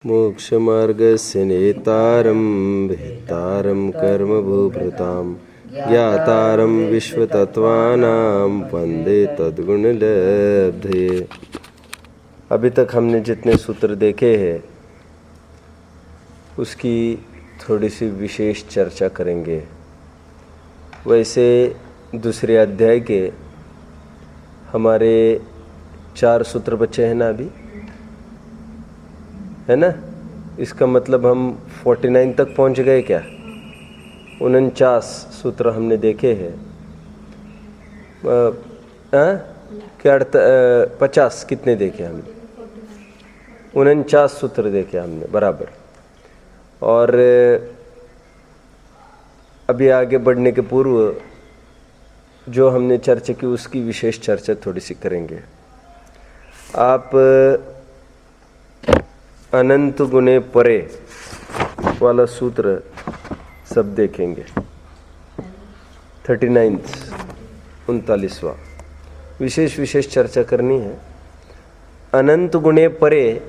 मोक्षमार्गस्य नेतारं भेत्तारं कर्मभूभृतां ज्ञातारं विश्वतत्त्वानां वन्दे तद्गुणलब्धये। अभी तक हमने जितने सूत्र देखे हैं उसकी थोड़ी सी विशेष चर्चा करेंगे। वैसे दूसरे अध्याय के हमारे 4 सूत्र बचे हैं ना, अभी है ना। इसका मतलब हम 49 तक पहुंच गए क्या? 49 सूत्र हमने देखे हैं। क्या 50 कितने देखे हमने? 49 सूत्र देखे हमने बराबर। और अभी आगे बढ़ने के पूर्व जो हमने चर्चा की उसकी विशेष चर्चा थोड़ी सी करेंगे। आप अनंत गुणे परे वाला सूत्र सब देखेंगे। 39वां विशेष चर्चा करनी है। अनंत गुणे परे,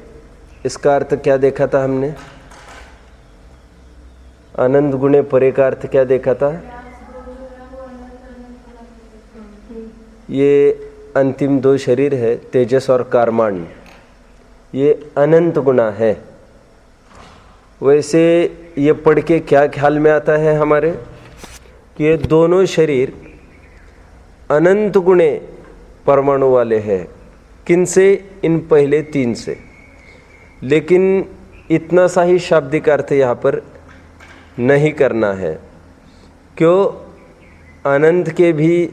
इसका अर्थ क्या देखा था हमने? अनंत गुणे परे का अर्थ क्या देखा था? ये अंतिम 2 शरीर है, तेजस और कार्माण्य, ये अनंत गुना है। वैसे ये पढ़ के क्या ख्याल में आता है हमारे कि ये दोनों शरीर अनंत गुणे परमाणु वाले हैं। किनसे? इन पहले 3 से। लेकिन इतना सा ही शाब्दिक अर्थ यहाँ पर नहीं करना है। क्यों? अनंत के भी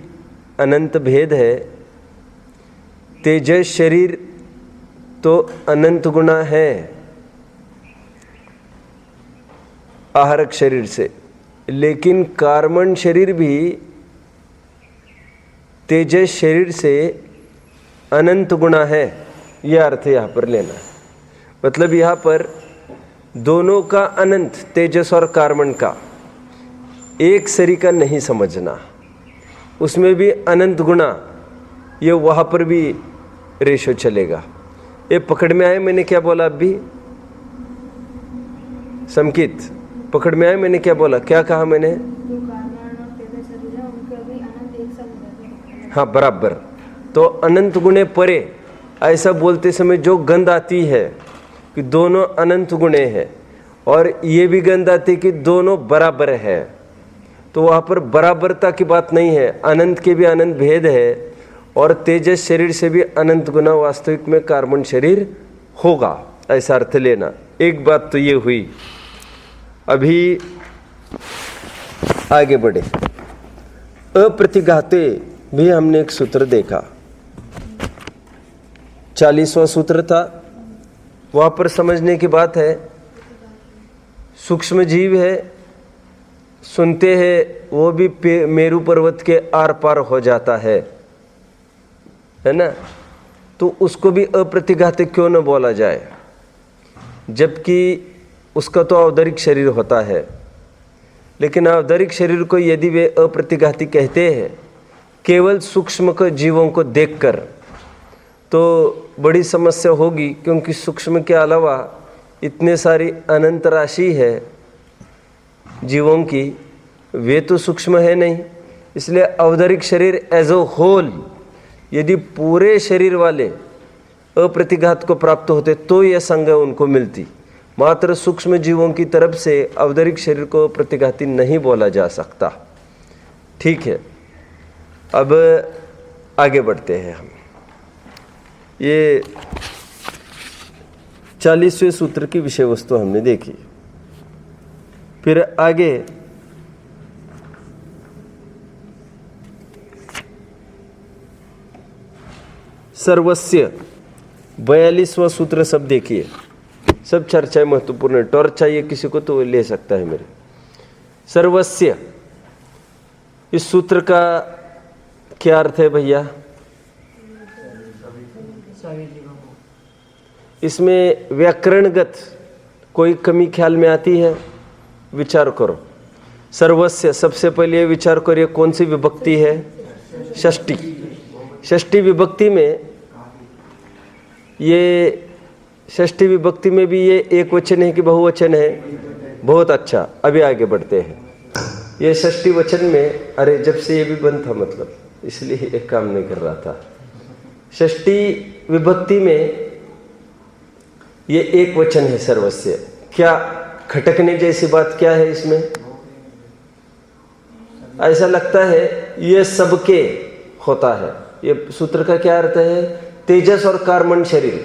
अनंत भेद है। तेजस शरीर तो अनंत गुना है आहारक शरीर से, लेकिन कार्बन शरीर भी तेजस शरीर से अनंत गुना है। यह अर्थ यहाँ पर लेना है। मतलब यहाँ पर दोनों का अनंत, तेजस और कार्बन का एक शरीर का नहीं समझना। उसमें भी अनंत गुना, ये वहाँ पर भी रेशो चलेगा। ये पकड़ में आए मैंने क्या बोला? अभी समकित पकड़ में आए मैंने क्या बोला? क्या कहा मैंने? हाँ बराबर। तो अनंत गुणे परे ऐसा बोलते समय जो गंध आती है कि दोनों अनंत गुणे हैं, और ये भी गंध आती है कि दोनों बराबर है, तो वहाँ पर बराबरता की बात नहीं है। अनंत के भी अनंत भेद है, और तेजस शरीर से भी अनंत गुना वास्तविक में कार्बन शरीर होगा, ऐसा अर्थ लेना। एक बात तो ये हुई। अभी आगे बढ़े। अप्रतिघाते भी हमने एक सूत्र देखा, 40वां सूत्र था। वहां पर समझने की बात है, सूक्ष्म जीव है, सुनते हैं, वो भी मेरू पर्वत के आर पार हो जाता है ना। तो उसको भी अप्रतिघाते क्यों न बोला जाए, जबकि उसका तो औदरिक शरीर होता है। लेकिन औदरिक शरीर को यदि वे अप्रतिघाती कहते हैं केवल सूक्ष्म को जीवों को देखकर, तो बड़ी समस्या होगी। क्योंकि सूक्ष्म के अलावा इतने सारी अनंत राशि है जीवों की, वे तो सूक्ष्म है नहीं। इसलिए औदरिक शरीर एज अ होल, यदि पूरे शरीर वाले अप्रतिघात को प्राप्त होते तो यह संज्ञा उनको मिलती। मात्र सूक्ष्म जीवों की तरफ से औदरिक शरीर को प्रतिघाती नहीं बोला जा सकता। ठीक है, अब आगे बढ़ते हैं हम। ये 40वें सूत्र की विषय वस्तु हमने देखी। फिर आगे सर्वस्य 42वां सूत्र सब देखिए। सब चर्चाएं महत्वपूर्ण है। टॉर्च चाहिए किसी को तो ले सकता है मेरे। सर्वस्य, इस सूत्र का क्या अर्थ है भैया? इसमें व्याकरणगत कोई कमी ख्याल में आती है? विचार करो। सर्वस्य, सबसे पहले विचार करिए कौन सी विभक्ति है? षष्ठी। षष्ठी विभक्ति में ये षष्ठी विभक्ति में भी ये एक वचन है कि बहुवचन है? बहुत अच्छा, अभी आगे बढ़ते हैं। ये षष्ठी वचन में, अरे जब से ये भी बंद था मतलब, इसलिए एक काम नहीं कर रहा था। षष्ठी विभक्ति में ये एक वचन है सर्वस्य। क्या खटकने जैसी बात क्या है इसमें? ऐसा लगता है ये सबके होता है। ये सूत्र का क्या अर्थ है? तेजस और कार्बन शरीर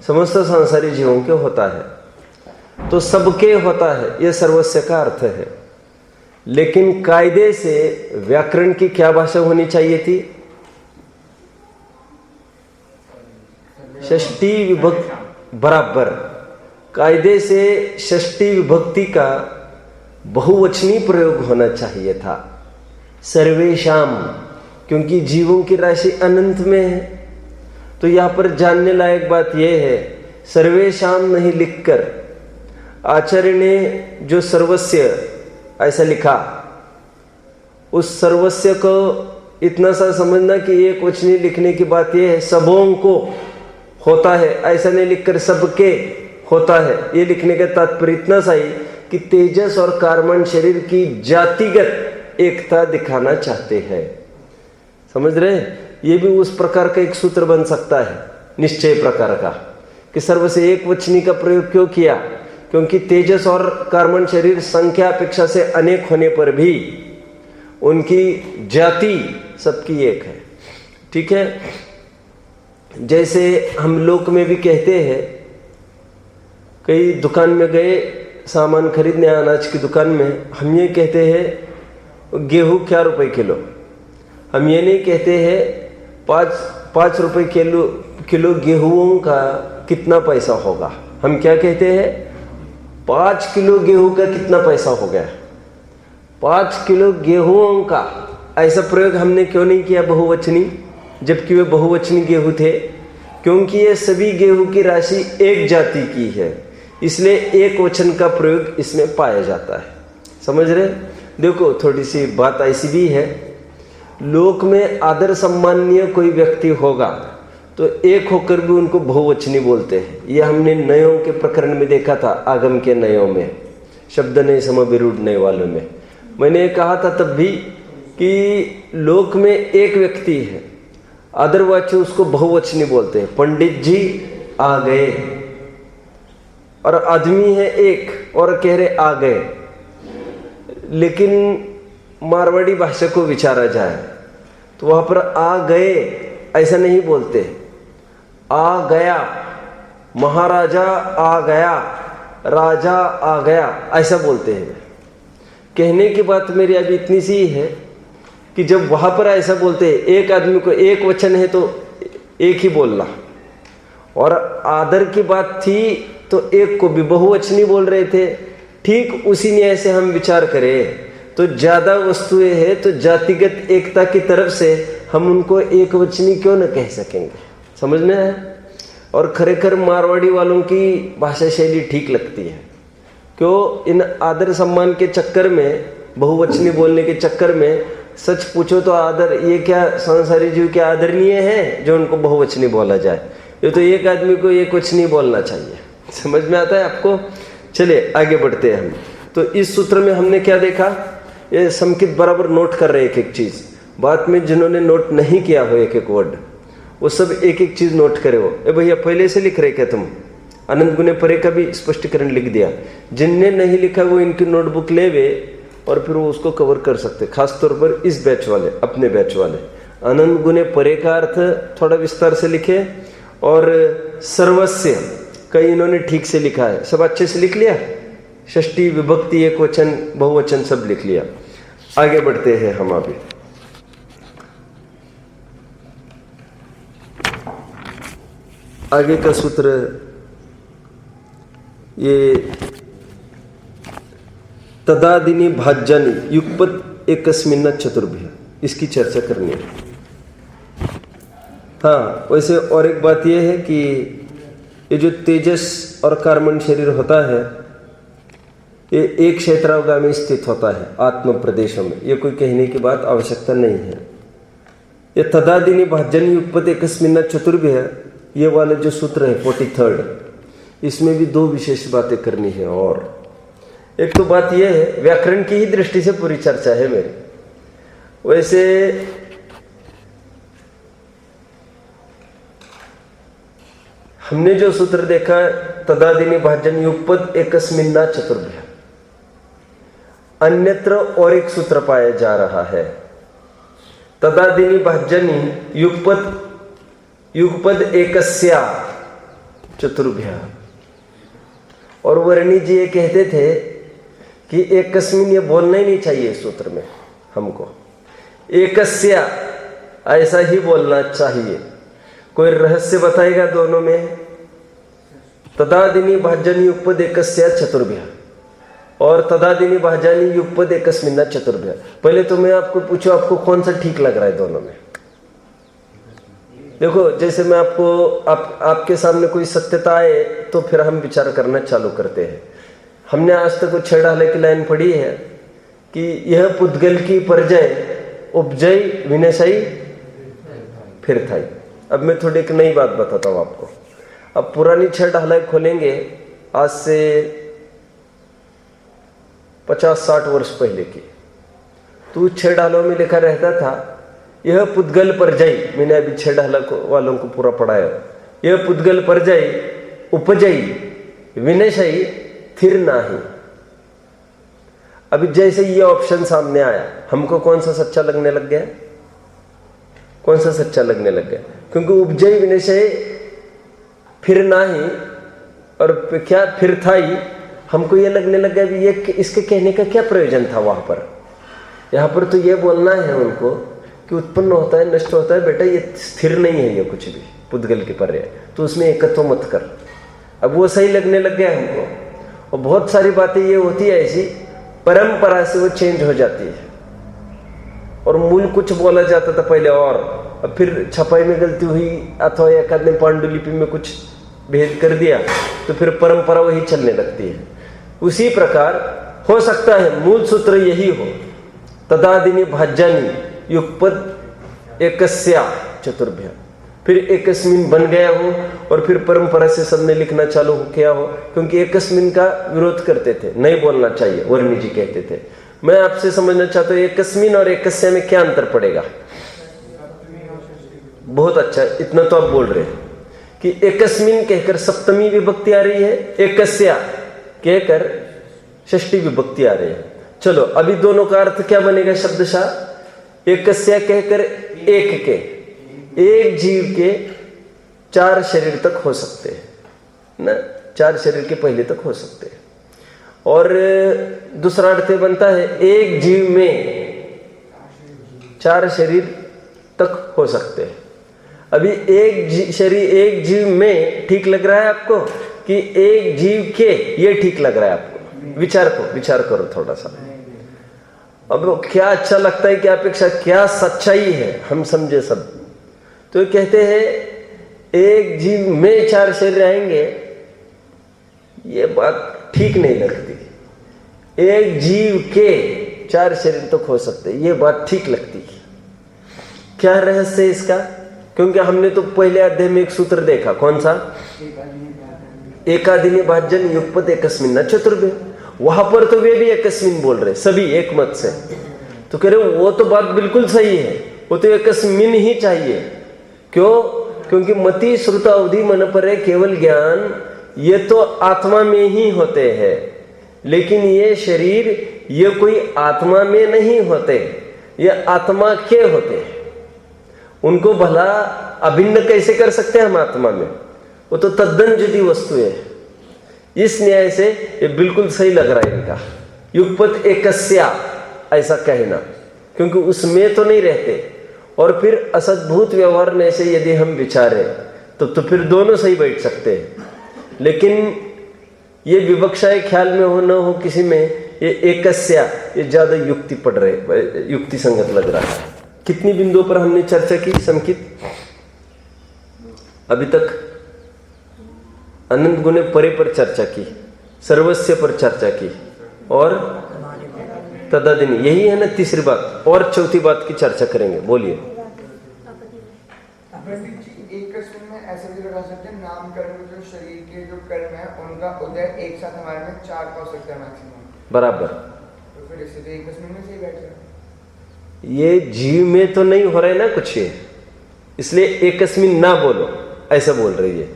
समस्त सांसारिक जीवों के होता है, तो सबके होता है, ये सर्वस्य का अर्थ है। लेकिन कायदे से व्याकरण की क्या भाषा होनी चाहिए थी? षष्ठी विभक्ति बराबर। कायदे से षष्ठी विभक्ति का बहुवचनी प्रयोग होना चाहिए था, सर्वेशाम, क्योंकि जीवों की राशि अनंत में है। तो यहां पर जानने लायक बात यह है, सर्वेशाम नहीं लिखकर आचार्य ने जो सर्वस्य ऐसा लिखा, उस सर्वस्य को इतना सा समझना कि एक वचनी लिखने की बात यह है सबों को होता है, ऐसा नहीं लिखकर सबके होता है। ये लिखने का तात्पर्य इतना सा ही कि तेजस और कार्बन शरीर की जातिगत एकता दिखाना चाहते हैं। समझ रहे? ये भी उस प्रकार का एक सूत्र बन सकता है, निश्चय प्रकार का, कि सर्व से एक वचनी का प्रयोग क्यों किया? क्योंकि तेजस और कार्बन शरीर संख्या अपेक्षा से अनेक होने पर भी उनकी जाति सबकी एक है। ठीक है? जैसे हम लोक में भी कहते हैं, कई दुकान में गए सामान खरीदने, अनाज की दुकान में, हम ये कहते हैं गेहूं क्या रुपए किलो। हम ये नहीं कहते हैं पाँच रुपए किलो गेहूं का कितना पैसा होगा। हम क्या कहते हैं? 5 किलो गेहूं का कितना पैसा हो गया, 5 किलो गेहूं का। ऐसा प्रयोग हमने क्यों नहीं किया बहुवचनी, जबकि वे बहुवचनी गेहूं थे? क्योंकि ये सभी गेहूं की राशि एक जाति की है, इसलिए एक वचन का प्रयोग इसमें पाया जाता है। समझ रहे? देखो थोड़ी सी बात ऐसी भी है, लोक में आदर सम्माननीय कोई व्यक्ति होगा तो एक होकर भी उनको बहुवचनी बोलते हैं। यह हमने नयों के प्रकरण में देखा था, आगम के नयों में, शब्द नए समविरूढ़ नए वालों में। मैंने कहा था तब भी कि लोक में एक व्यक्ति है, आदरवाच्य उसको बहुवचनी बोलते हैं। पंडित जी आ गए, और आदमी है एक और कह रहे आ गए। लेकिन मारवाड़ी भाषा को विचारा जाए तो वहां पर आ गए ऐसा नहीं बोलते, आ गया, महाराजा आ गया, राजा आ गया, ऐसा बोलते हैं। कहने की बात मेरी अभी इतनी सी है कि जब वहां पर ऐसा बोलते हैं, एक आदमी को एक वचन है तो एक ही बोलना, और आदर की बात थी तो एक को भी बहुवचनी बोल रहे थे। ठीक उसी न्याय से हम विचार करें तो ज्यादा वस्तुएं हैं तो जातिगत एकता की तरफ से हम उनको एक वचनी क्यों न कह सकेंगे? समझ में है? और खरेखर मारवाड़ी वालों की भाषा शैली ठीक लगती है। क्यों? इन आदर सम्मान के चक्कर में, बहुवचनी बोलने के चक्कर में, सच पूछो तो आदर, ये क्या सांसारिक जीव के आदरणीय है जो उनको बहुवचनी बोला जाए? ये तो एक आदमी को एक वचनी बोलना चाहिए। समझ में आता है आपको? चलिए आगे बढ़ते हैं हम। तो इस सूत्र में हमने क्या देखा? ये संकित बराबर नोट कर रहे एक एक चीज। बाद में जिन्होंने नोट नहीं किया हो एक एक वर्ड, वो सब एक एक चीज नोट करे हो। ए भैया पहले से लिख रहे क्या तुम? अनंत गुणे परे का भी स्पष्टीकरण लिख दिया। जिनने नहीं लिखा वो इनकी नोटबुक ले वे और फिर वो उसको कवर कर सकते, खासतौर पर इस बैच वाले, अपने बैच वाले। अनंत गुणे परे का अर्थ थोड़ा विस्तार से लिखे, और सर्वस्य कई इन्होंने ठीक से लिखा है, सब अच्छे से लिख लिया। षष्ठी विभक्ति एक वचन बहुवचन सब लिख लिया। आगे बढ़ते हैं हम। अभी आगे का सूत्र ये तदादिनी भाज्यानि युगपत एकस्मिन् चतुर्भ्य, इसकी चर्चा करनी है। हाँ, वैसे और एक बात यह है कि ये जो तेजस और कार्बन शरीर होता है ये एक क्षेत्रावगामी स्थित होता है आत्म प्रदेशों में। ये कोई कहने की बात आवश्यकता नहीं है। ये तदादिनी भाज्यानि युगपत एकस्मिन् चतुर्भ्य, ये वाले जो सूत्र है 43, इसमें भी दो विशेष बातें करनी है। और एक तो बात यह है, व्याकरण की ही दृष्टि से पूरी चर्चा है मेरी। वैसे हमने जो सूत्र देखा, तदादिनी भाजन युगपद एकस्मिन्ना चतुर्भ्य, अन्यत्र और एक सूत्र पाया जा रहा है, तदादिनी भाजनी युगपद एकस्या चतुर्भ्य। और वर्णी जी ये कहते थे कि एकस्मिन ये बोलना ही नहीं चाहिए सूत्र में, हमको एकस्या ऐसा ही बोलना चाहिए। कोई रहस्य बताएगा दोनों में? तदादिनी भाजनी युगपद एकस्या चतुर्भ्य और तदादिनी भाजनी युगपद एकस्मिन्ना चतुर्भ्य। पहले तो मैं आपको पूछूं, आपको कौन सा ठीक लग रहा है दोनों में? देखो, जैसे मैं आपके सामने कोई सत्यता आए तो फिर हम विचार करना चालू करते हैं। हमने आज तक छह ढाले की लाइन पढ़ी है कि यह पुद्गल की परजय उपजय विनशई फिर थाई। अब मैं थोड़ी एक नई बात बताता हूं आपको। अब पुरानी छह ढालाई खोलेंगे, आज से 50-60 वर्ष पहले की, तो छह ढालों में लिखा रहता था यह पुद्गल परजय। मैंने अभी छह ढाला वालों को पूरा पढ़ाया। यह पुद्गल परजय उपजई विनशई थिर नाही। अभी जैसे ये ऑप्शन सामने आया, हमको कौन सा सच्चा लगने लग गया? कौन सा सच्चा लगने लग गया? क्योंकि उपजय विनशय फिर नाही और क्या फिर था ही, हमको ये लगने लग गया भी ये इसके कहने का क्या प्रयोजन था वहां पर। यहां पर तो ये बोलना है उनको कि उत्पन्न होता है नष्ट होता है, बेटा ये स्थिर नहीं है ये कुछ भी, पुद्गल के पर्याय, तो उसमें एकत्व मत कर। अब वो सही लगने लग गया हमको। और बहुत सारी बातें ये होती है ऐसी, परंपरा से वो चेंज हो जाती है। और मूल कुछ बोला जाता था पहले और अब फिर छपाई में गलती हुई अथवा एक आदमी पांडुलिपि में कुछ भेद कर दिया तो फिर परंपरा वही चलने लगती है। उसी प्रकार हो सकता है मूल सूत्र यही हो, तदादिनी भाज्यानी युगपद एकस्या चतुर्भ्य, फिर एकस्मिन बन गया हो और फिर परंपरा से सबने लिखना चालू किया हो, क्योंकि एकस्मिन का विरोध करते थे, नहीं बोलना चाहिए, वर्णी जी कहते थे। मैं आपसे समझना चाहता हूं एकस्मिन और एकस्या में क्या अंतर पड़ेगा? बहुत अच्छा, इतना तो आप बोल रहे हैं कि एकस्मिन कहकर सप्तमी विभक्ति आ रही है, एकस्या कहकर षष्ठी विभक्ति आ रही है। चलो अभी दोनों का अर्थ क्या बनेगा शब्दशः? एकस्या कहकर एक के, एक जीव के 4 शरीर तक हो सकते हैं ना, 4 शरीर के पहले तक हो सकते हैं। और दूसरा अर्थ बनता है एक जीव में 4 शरीर तक हो सकते हैं। अभी एक जीव में ठीक लग रहा है आपको कि एक जीव के ये ठीक लग रहा है आपको? विचार करो थोड़ा सा। अब क्या अच्छा लगता है, क्या अपेक्षा, क्या सच्चाई है, हम समझे सब। तो कहते हैं एक जीव में 4 शरीर आएंगे, ये बात ठीक नहीं लगती। एक जीव के 4 शरीर तक हो सकते, ये बात ठीक लगती। क्या रहस्य है इसका? क्योंकि हमने तो पहले अध्याय में एक सूत्र देखा, कौन सा? एकादिनी भाज्यन युगपद एकस्मिन्ना चतुर्भ्य। वहां पर तो वे भी एकस्मिन बोल रहे, सभी एक मत से। तो कह रहे वो तो बात बिल्कुल सही है, वो तो एकस्मिन ही चाहिए। क्यों? क्योंकि मति श्रुत अवधि मन परे केवल ज्ञान, ये तो आत्मा में ही होते हैं, लेकिन ये शरीर ये कोई आत्मा में नहीं होते, ये आत्मा के होते हैं। उनको भला अभिन्न कैसे कर सकते हैं हम आत्मा में? वो तो तद्दन जुदी वस्तु है। इस न्याय से ये बिल्कुल सही लग रहा है इनका युगपद एकस्या ऐसा कहना, क्योंकि उसमें तो नहीं रहते। और फिर असद्भूत व्यवहार में से यदि हम विचारें तो फिर दोनों सही बैठ सकते हैं। लेकिन ये विवक्षाएं ख्याल में हो न हो किसी में, ये एकस्या ये ज्यादा युक्ति पड़ रहे, युक्ति संगत लग रहा है। कितनी बिंदुओं पर हमने चर्चा की संकित? अभी तक अनंत गुणे परे पर चर्चा की, सर्वस्व पर चर्चा की और तदादिनी, यही है ना तीसरी बात। और चौथी बात की चर्चा करेंगे, बोलिए। एक में ऐसा भी लगा सकते हैं नामकरण जो शरीर के जो कर्म है उनका उदय एक साथ हमारे में 4 का हो सकता है मैक्सिमम। बराबर। तो फिर इससे तो एक कस्मिन में से ही बैठ जाए। ये जीव में तो नहीं हो रहा है ना कुछ, ये इसलिए एकस्मिन ना बोलो, ऐसा बोल रही है।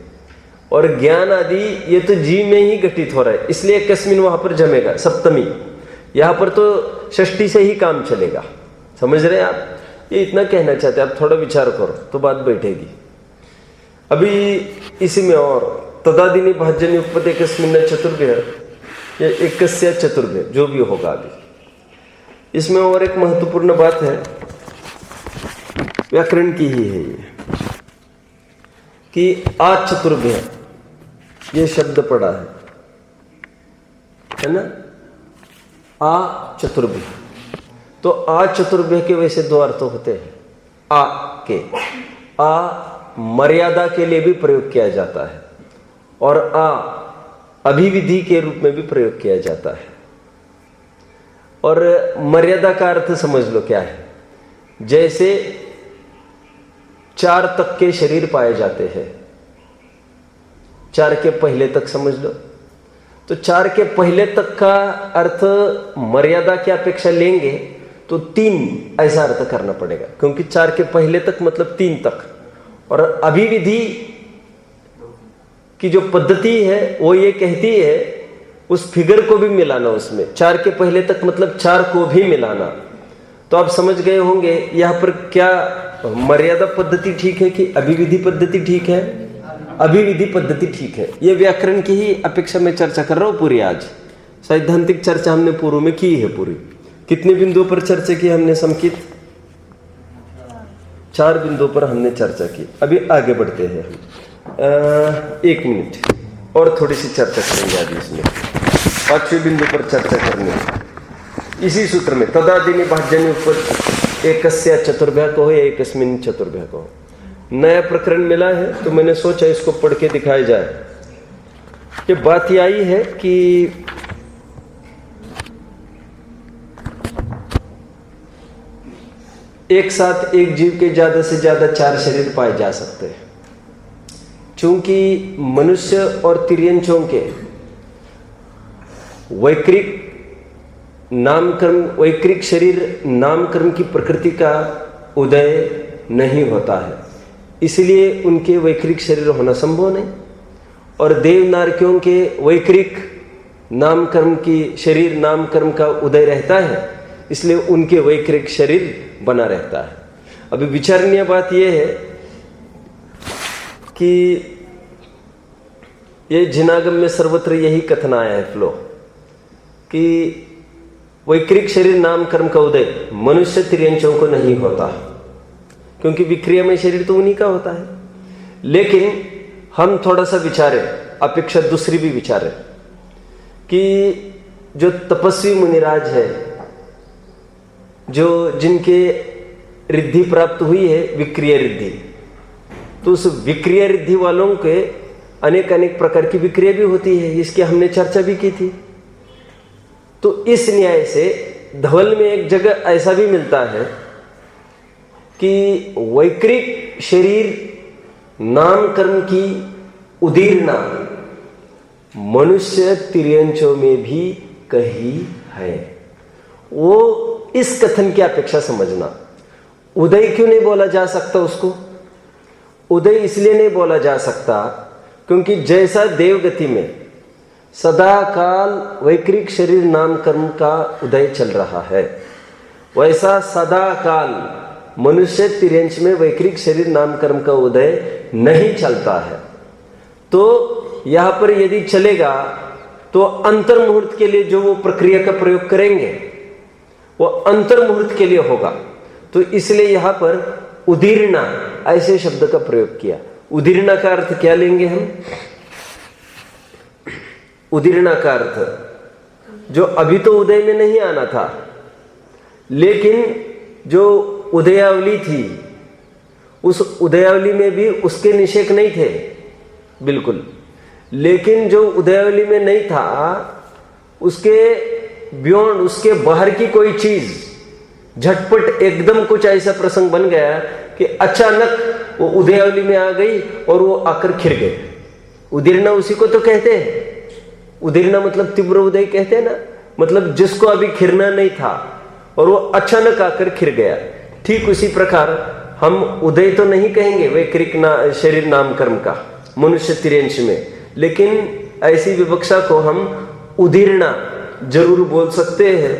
और ज्ञान आदि ये तो जीव में ही घटित हो रहा है, इसलिए एकस्मिन वहां पर जमेगा, सप्तमी। यहां पर तो षष्ठी से ही काम चलेगा। समझ रहे हैं आप? ये इतना कहना चाहते हैं, आप थोड़ा विचार करो तो बात बैठेगी। अभी इसी में और तदादिनी भाजन्य उपपद एकस्मिन चतुर्भ्य या एकस्य चतुर्भ्य जो भी होगा अभी। इसमें और एक महत्वपूर्ण बात है, व्याकरण की ही है ये, कि आचतुर्भ्य ये शब्द पड़ा है ना, आ चतुर्भ्य। तो आ चतुर्भ्य के वैसे 2 अर्थ होते हैं। आ के, आ मर्यादा के लिए भी प्रयोग किया जाता है और आ अभिविधि के रूप में भी प्रयोग किया जाता है। और मर्यादा का अर्थ समझ लो क्या है। जैसे 4 तक के शरीर पाए जाते हैं, 4 के पहले तक समझ लो। तो 4 के पहले तक का अर्थ मर्यादा की अपेक्षा लेंगे तो 3 ऐसा अर्थ करना पड़ेगा, क्योंकि 4 के पहले तक मतलब 3 तक। और अभिविधि की जो पद्धति है वो ये कहती है उस फिगर को भी मिलाना उसमें, 4 के पहले तक मतलब 4 को भी मिलाना। तो आप समझ गए होंगे यहां पर क्या मर्यादा पद्धति ठीक है कि अभिविधि पद्धति ठीक है? अभिविधि पद्धति ठीक है। ये व्याकरण की ही अपेक्षा में चर्चा कर रहा हूं पूरी। आज सैद्धांतिक चर्चा हमने पूर्व में की है पूरी। कितने बिंदुओं पर चर्चा की हमने समुचित? 4 बिंदुओं पर हमने चर्चा की। अभी आगे बढ़ते हैं हम। 1 मिनट और थोड़ी सी चर्चा करेंगे आज इसमें। 5वें बिंदु पर चर्चा करनी है इसी सूत्र में। तदादिनी भाजन्य उपपद एकस्य चतुर्भ्य को या एकस्मिन चतुर्भ्य को। नया प्रकरण मिला है तो मैंने सोचा इसको पढ़ के दिखाया जाए। ये बात ये आई है कि एक साथ एक जीव के ज्यादा से ज्यादा 4 शरीर पाए जा सकते हैं। चूंकि मनुष्य और तिर्यंचों के वैक्रिक शरीर नामकर्म की प्रकृति का उदय नहीं होता है, इसलिए उनके वैक्रिक शरीर होना संभव नहीं। और देवनारकियों के वैक्रिक नामकर्म की शरीर नामकर्म का उदय रहता है, इसलिए उनके वैक्रिक शरीर बना रहता है। अभी विचारणीय बात यह है कि ये जिनागम में सर्वत्र यही कथन आया है फ्लो कि वैक्रिक शरीर नामकर्म का उदय मनुष्य तिर्यंचों को नहीं होता, क्योंकि विक्रियामय शरीर तो उन्हीं का होता है। लेकिन हम थोड़ा सा विचारें, अपेक्षा दूसरी भी विचारें कि जो तपस्वी मुनिराज है, जो जिनके रिद्धि प्राप्त हुई है विक्रिय रिद्धि, तो उस विक्रिय रिद्धि वालों के अनेक अनेक प्रकार की विक्रिया भी होती है, इसकी हमने चर्चा भी की थी। तो इस न्याय से धवल में एक जगह ऐसा भी मिलता है कि वैक्रिक शरीर नामकर्म की उदीर्णा मनुष्य तिर्यंचों में भी कही है। वो इस कथन की अपेक्षा समझना। उदय क्यों नहीं बोला जा सकता उसको? उदय इसलिए नहीं बोला जा सकता क्योंकि जैसा देवगति में सदा काल वैक्रिक शरीर नामकर्म का उदय चल रहा है, वैसा सदा काल मनुष्य तिर्यंच में वैक्रिक शरीर नामकर्म का उदय नहीं चलता है। तो यहां पर यदि चलेगा तो अंतर मुहूर्त के लिए जो वो प्रक्रिया का प्रयोग करेंगे वो अंतर मुहूर्त के लिए होगा। तो इसलिए यहां पर उदीर्णा ऐसे शब्द का प्रयोग किया। उदीर्णा का अर्थ क्या लेंगे हम? उदीर्णा का अर्थ जो अभी तो उदय में नहीं आना था, लेकिन जो उदयावली थी उस उदयावली में भी उसके निषेक नहीं थे बिल्कुल, लेकिन जो उदयावली में नहीं था उसके बियॉन्ड, उसके बाहर की कोई चीज झटपट एकदम कुछ ऐसा प्रसंग बन गया कि अचानक वो उदयावली में आ गई और वो आकर खिर गए। उदीरना उसी को तो कहते हैं। उदीरना मतलब तीव्र उदय कहते हैं ना, मतलब जिसको अभी खिरना नहीं था और वो अचानक आकर खिर गया। ठीक उसी प्रकार हम उदय तो नहीं कहेंगे वैकृक शरीर नाम कर्म का मनुष्य तिर्यंश में, लेकिन ऐसी विवक्षा को हम उदीरना जरूर बोल सकते हैं।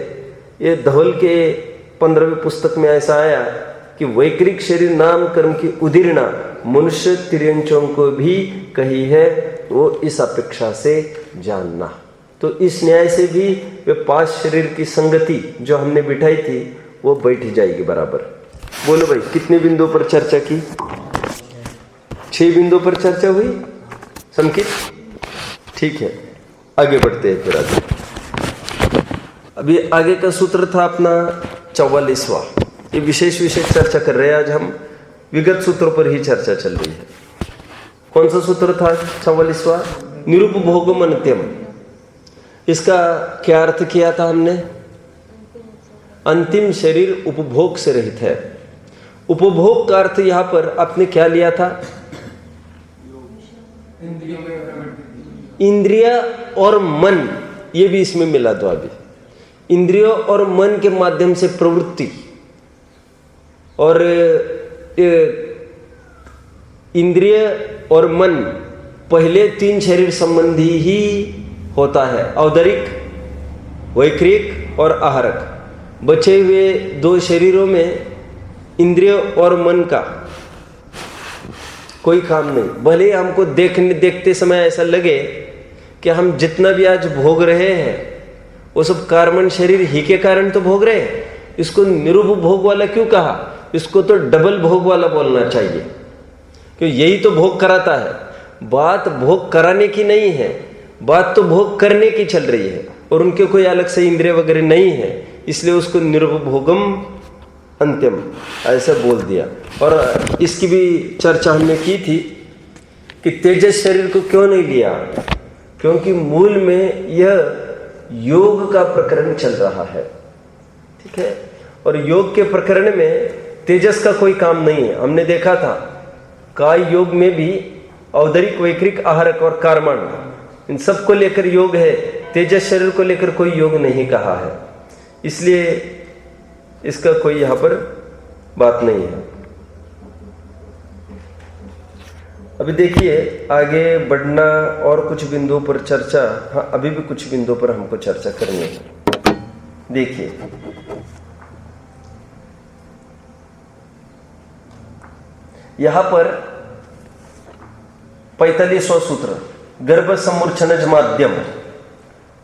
ये धवल के 15वीं पुस्तक में ऐसा आया कि वैकृक शरीर नाम कर्म की उदीरना मनुष्य तिर्यंशों को भी कही है, वो इस अपेक्षा से जानना। तो इस न्याय से भी वे 5 शरीर की संगति जो हमने बिठाई थी वो बैठ जाएगी बराबर। बोलो भाई, कितने बिंदुओं पर चर्चा की? 6 बिंदुओं पर चर्चा हुई संकित। ठीक है, आगे बढ़ते हैं फिर आगे। अभी आगे का सूत्र था अपना 44वां। ये विशेष चर्चा कर रहे हैं आज हम, विगत सूत्रों पर ही चर्चा चल रही है। कौन सा सूत्र था 44वां? निरुपभोगम अन्त्यम। इसका क्या अर्थ किया था हमने? अंतिम शरीर उपभोग से रहित है। उपभोग का अर्थ यहां पर आपने क्या लिया था? इंद्रिय और मन, ये भी इसमें मिला दो। अभी इंद्रियों और मन के माध्यम से प्रवृत्ति, और इंद्रिय और मन पहले 3 शरीर संबंधी ही होता है, औदरिक, वैकृक और आहारक। बचे हुए 2 शरीरों में इंद्रिय और मन का कोई काम नहीं। भले हमको देखते समय ऐसा लगे कि हम जितना भी आज भोग रहे हैं वो सब कार्बन शरीर ही के कारण तो भोग रहे हैं। इसको निरुपभोग वाला क्यों कहा? इसको तो डबल भोग वाला बोलना चाहिए, क्योंकि यही तो भोग कराता है। बात भोग कराने की नहीं है, बात तो भोग करने की चल रही है, और उनके कोई अलग से इंद्रिय वगैरह नहीं है, इसलिए उसको निरुपभोगम अंत्यम ऐसा बोल दिया। और इसकी भी चर्चा हमने की थी कि तेजस शरीर को क्यों नहीं लिया, क्योंकि मूल में यह योग का प्रकरण चल रहा है। ठीक है, और योग के प्रकरण में तेजस का कोई काम नहीं है। हमने देखा था काय योग में भी औदरिक, वैकृक, आहारक और कार्मण, इन सब को लेकर योग है। तेजस शरीर को लेकर कोई योग नहीं कहा है, इसलिए इसका कोई यहां पर बात नहीं है। अभी देखिए आगे बढ़ना और कुछ बिंदुओं पर चर्चा, हाँ अभी भी कुछ बिंदुओं पर हमको चर्चा करनी है। देखिए यहां पर 45वां सूत्र, गर्भ सम्मूर्छनज माध्यम।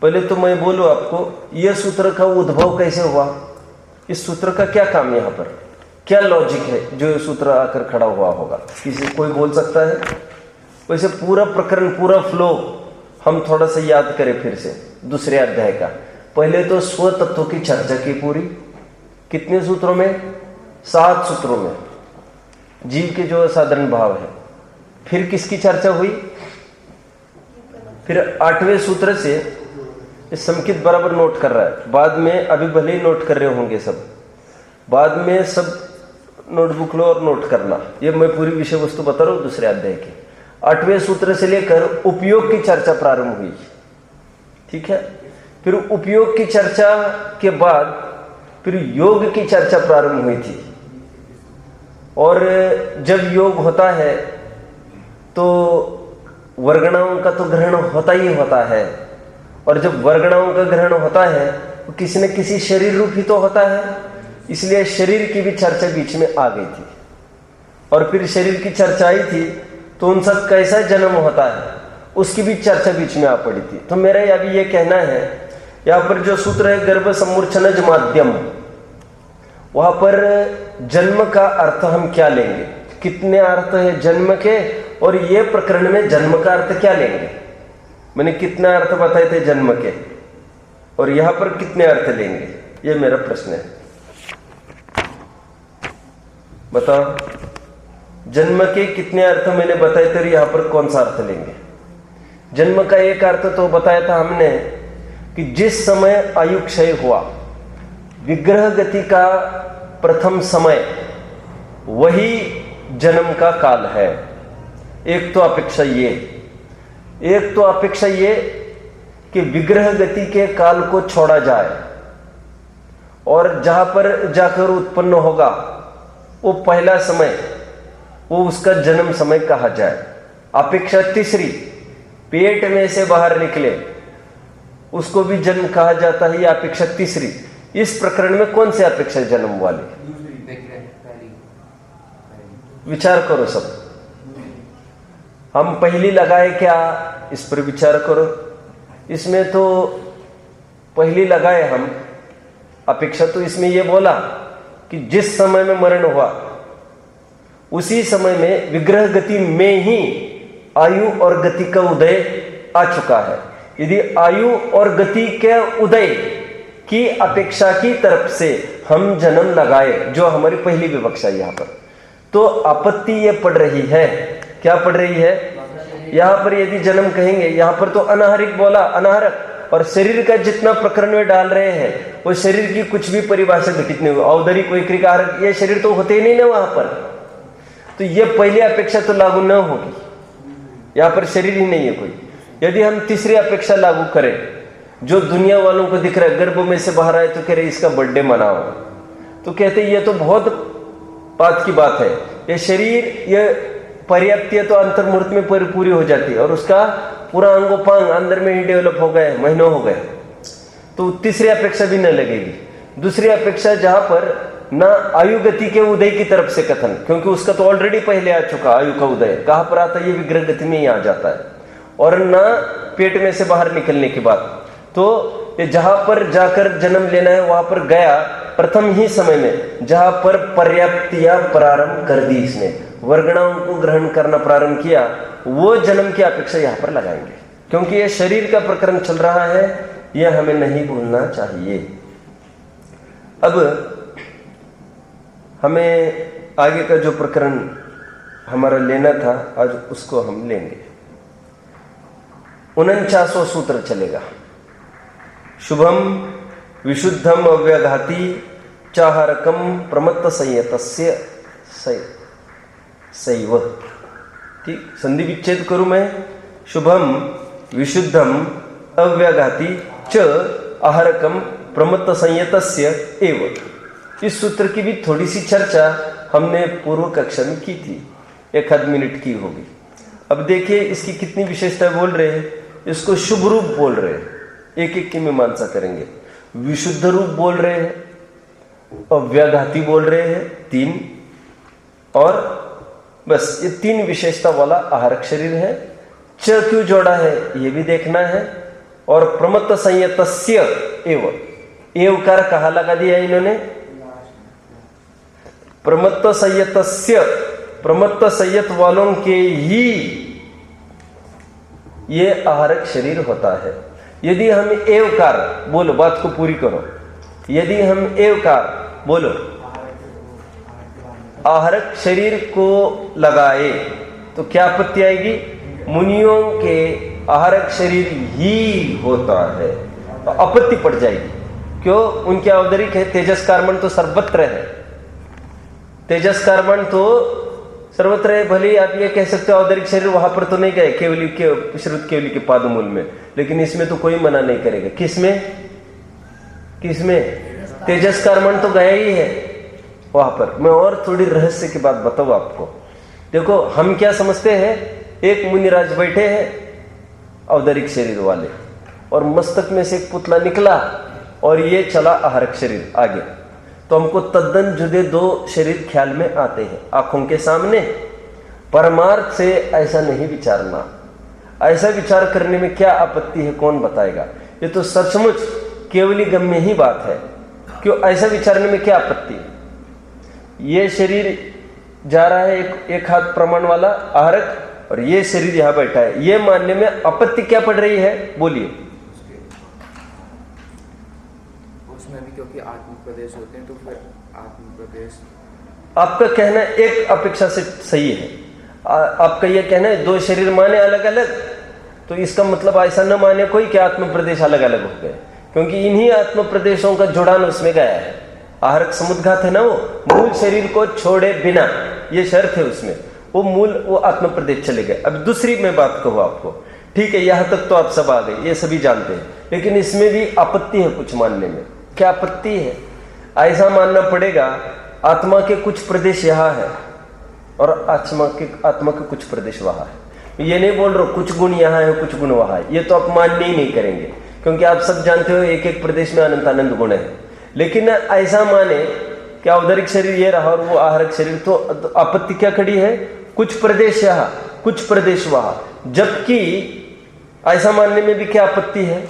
पहले तो मैं बोलूं आपको, यह सूत्र का उद्भव कैसे हुआ, इस सूत्र का क्या काम, यहां पर क्या लॉजिक है जो ये सूत्र आकर खड़ा हुआ होगा, किसी कोई बोल सकता है? वैसे पूरा प्रकरण, पूरा फ्लो हम थोड़ा सा याद करें फिर से दूसरे अध्याय का। पहले तो स्व तत्व की चर्चा की पूरी, कितने सूत्रों में? 7 सूत्रों में, जीव के जो साधारण भाव है। फिर किसकी चर्चा हुई? फिर 8वें सूत्र से, इस संकित बराबर नोट कर रहा है, बाद में अभी भले ही नोट कर रहे होंगे सब, बाद में सब नोटबुक लो और नोट करना। ये मैं पूरी विषय वस्तु बता रहा हूं दूसरे अध्याय की। 8वें सूत्र से लेकर उपयोग की चर्चा प्रारंभ हुई। ठीक है, फिर उपयोग की चर्चा के बाद फिर योग की चर्चा प्रारंभ हुई थी। और जब योग होता है तो वर्गणाओं का तो ग्रहण होता ही होता है, और जब वर्गणाओं का ग्रहण होता है तो किसी न किसी शरीर रूप ही तो होता है, इसलिए शरीर की भी चर्चा बीच में आ गई थी। और फिर शरीर की चर्चा आई थी तो उन सब कैसा जन्म होता है उसकी भी चर्चा बीच में आ पड़ी थी। तो मेरा अभी ये कहना है, यहाँ पर जो सूत्र है गर्भ सम्मूर्छनज माध्यम, वहां पर जन्म का अर्थ हम क्या लेंगे, कितने अर्थ है जन्म के, और ये प्रकरण में जन्म का अर्थ क्या लेंगे? मैंने कितने अर्थ बताए थे जन्म के, और यहां पर कितने अर्थ लेंगे, ये मेरा प्रश्न है। बताओ, जन्म के कितने अर्थ मैंने बताए थे और यहां पर कौन सा अर्थ लेंगे? जन्म का एक अर्थ तो बताया था हमने कि जिस समय आयु क्षय हुआ, विग्रह गति का प्रथम समय, वही जन्म का काल है। एक तो अपेक्षा ये, एक तो अपेक्षा ये कि विग्रह गति के काल को छोड़ा जाए और जहां पर जाकर उत्पन्न होगा वो पहला समय, वो उसका जन्म समय कहा जाए। अपेक्षा तीसरी, पेट में से बाहर निकले उसको भी जन्म कहा जाता है, ये अपेक्षा तीसरी। इस प्रकरण में कौन से अपेक्षा जन्म वाली? विचार करो सब। हम पहली लगाए क्या, इस पर विचार करो। इसमें तो पहली लगाए हम अपेक्षा, तो इसमें यह बोला कि जिस समय में मरण हुआ उसी समय में विग्रह गति में ही आयु और गति का उदय आ चुका है। यदि आयु और गति के उदय की अपेक्षा की तरफ से हम जन्म लगाए, जो हमारी पहली विवक्षा यहां पर, तो आपत्ति ये पड़ रही है। क्या पड़ रही है? यहां पर यदि जन्म कहेंगे, यहां पर तो अनाहरिक बोला, अनाहरक, और शरीर का जितना प्रकरण में डाल रहे हैं वो शरीर की कुछ भी परिभाषा घटित नहीं हुई। औदरी कोई क्रिकारक, ये शरीर तो होते ही नहीं ना वहां पर, तो ये पहली अपेक्षा तो लागू न होगी। यहां पर शरीर ही नहीं है कोई। यदि हम तीसरी अपेक्षा लागू करें, जो दुनिया वालों को दिख रहा है, गर्भ में से बाहर आए तो कह रहे इसका बर्थडे मनाओ, तो कहते ये तो बहुत बात की बात है। ये शरीर, ये पर्याप्त तो अंतर्मुहूर्त में पूरी हो जाती है और उसका पूरा अंगोपांग अंदर में ही डेवलप हो गए, महीनों हो गए, तो तीसरी अपेक्षा भी न लगेगी। दूसरी अपेक्षा जहां पर ना आयु गति के उदय की तरफ से कथन, क्योंकि उसका तो ऑलरेडी पहले आ चुका आयु का उदय, कहां पर आता है? ये विग्रह गति में ही आ जाता है। और ना पेट में से बाहर निकलने के बाद, तो ये जहां पर जाकर जन्म लेना है वहां पर गया प्रथम ही समय में, जहां पर पर्याप्तियां प्रारंभ कर दी, इसने वर्गणाओं को ग्रहण करना प्रारंभ किया, वो जन्म की अपेक्षा यहां पर लगाएंगे। क्योंकि ये शरीर का प्रकरण चल रहा है, यह हमें नहीं भूलना चाहिए। अब हमें आगे का जो प्रकरण हमारा लेना था आज उसको हम लेंगे। 49वां सूत्र चलेगा। शुभम विशुद्धम अव्याघाती चाहरकम प्रमत्त संयतस्य सैव। ठीक, संधि विच्छेद करूं मैं। शुभम विशुद्धम अव्याघाती च आहरकम प्रमत्त संयतस्य एव। इस सूत्र की भी थोड़ी सी चर्चा हमने पूर्व कक्षा में की थी, 1 मिनट की होगी। अब देखिए इसकी कितनी विशेषता बोल रहे हैं। इसको शुभ रूप बोल रहे हैं, एक एक की मीमांसा करेंगे। विशुद्ध रूप बोल रहे हैं, अव्याघाती बोल रहे हैं 3, और बस ये 3 विशेषता वाला आहारक शरीर है। च क्यों जोड़ा है ये भी देखना है। और प्रमत्त संयतस्य एव, एवकार कहाँ लगा दिया इन्होंने? प्रमत्त संयतस्य, प्रमत्त संयत वालों के ही ये आहारक शरीर होता है। यदि हम एवकार बोलो, बात को पूरी करो, यदि हम एवकार बोलो आहारक शरीर को लगाए तो क्या आपत्ति आएगी? मुनियों के आहारक शरीर ही होता है, तो आपत्ति पड़ जाएगी। क्यों? उनके औदरिक है, तेजस कार्बन तो सर्वत्र है, तेजस कार्बन तो सर्वत्र है। भले आप ये कह सकते हो औदरिक शरीर वहां पर तो नहीं गए, केवली के श्रुत केवली के पादमूल में, लेकिन इसमें तो कोई मना नहीं करेगा। किसमें? तेजस कार्बन तो गया ही है वहां पर। मैं और थोड़ी रहस्य की बात बताऊं आपको। देखो हम क्या समझते हैं, एक मुनिराज बैठे हैं औदरिक शरीर वाले, और मस्तक में से एक पुतला निकला और ये चला आहारक शरीर आगे, तो हमको तद्दन जुदे 2 शरीर ख्याल में आते हैं आंखों के सामने। परमार्थ से ऐसा नहीं विचारना। ऐसा विचार करने में क्या आपत्ति है, कौन बताएगा? ये तो सचमुच केवली गम्य ही बात है। क्यों ऐसा विचारने में क्या आपत्ति? ये शरीर जा रहा है एक हाथ प्रमाण वाला आहारक, और ये शरीर यहां बैठा है, ये मानने में आपत्ति क्या पड़ रही है? बोलिए। उसमें भी क्योंकि आत्म प्रदेश होते हैं, तो फिर आत्म प्रदेश आपका कहना एक अपेक्षा से सही है। आपका यह कहना है 2 शरीर माने अलग अलग, तो इसका मतलब ऐसा न माने कोई कि आत्म प्रदेश अलग अलग हो गए, क्योंकि इन्हीं आत्म प्रदेशों का जुड़ान उसमें गया है। आहारक समुद्घात है ना, वो मूल शरीर को छोड़े बिना, ये शर्त है उसमें, वो मूल वो आत्म प्रदेश चले गए। अब दूसरी मैं बात कहूँ आपको, ठीक है, यहां तक तो आप सब आ गए, ये सभी जानते हैं। लेकिन इसमें भी आपत्ति है कुछ मानने में। क्या आपत्ति है? ऐसा मानना पड़ेगा आत्मा के कुछ प्रदेश यहाँ है और आत्मा के कुछ प्रदेश वहां है। ये नहीं बोल रहा कुछ गुण यहाँ है कुछ गुण वहां है, ये तो आप मानने ही नहीं करेंगे, क्योंकि आप सब जानते हो एक एक प्रदेश में अनंत अनंत गुण है। लेकिन ऐसा माने कि औदरिक शरीर ये रहा और वो आहरक शरीर, तो आपत्ति क्या खड़ी है? कुछ प्रदेश यहाँ कुछ प्रदेश वहां। जबकि ऐसा मानने में भी क्या आपत्ति है?